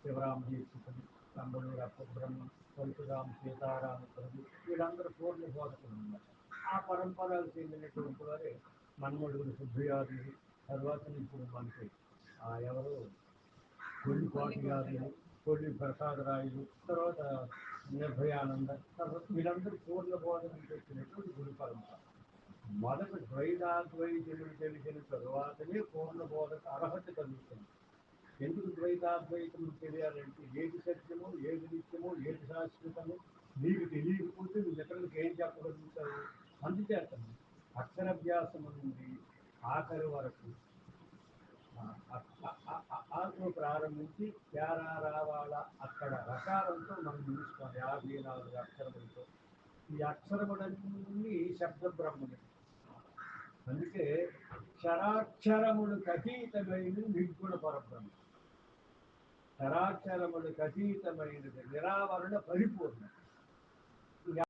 శివరామ దీక్షితులు, నంబలూరు అప్పబ్రహ్మ, పరశురామ సీతారామ ప్రభు, వీళ్ళందరూ పూర్ణ బోధకులు ఉన్నారు. ఆ పరంపరలు చెందినటువంటి వారే మన్మడుగులు సుబ్బయాదులు, తర్వాత ఇప్పుడు మనకి ఎవరు కొల్లిపాటి గారులు, కొల్లి ప్రసాదరాయులు, తర్వాత నిర్భయానంద, తర్వాత వీళ్ళందరూ పూర్ణ బోధనలు పెట్టినటువంటి గురు పరంపర. మొదట ద్వైతాద్వైతులు తెలిసిన తరువాతనే పూర్ణ బోధక అర్హత కలుగుతుంది. ఎందుకు ద్వైతాద్వైతం తెలియాలంటే ఏది సత్యమో, ఏది నిత్యమో, ఏది శాశ్వతమో నీకు తెలియకపోతే నువ్వు ఇతరులకు ఏం చెప్పగలుగుతావు? అందుచేత అక్షరాభ్యాసం నుండి ఆఖరి వరకు ఆత్మ ప్రారంభించి తేరా రావాల అక్కడ రకాలంతో మనం చూసుకోవాలి. 54 అక్షరములతో. ఈ అక్షరములన్నీ శబ్ద బ్రహ్మమే. అందుకే క్షరాక్షరములకు అతీతమైన నిర్గుణ పరబ్రహ్మ. చరాచరములకు అతీతమైనది నిరావరణ పరిపూర్ణ.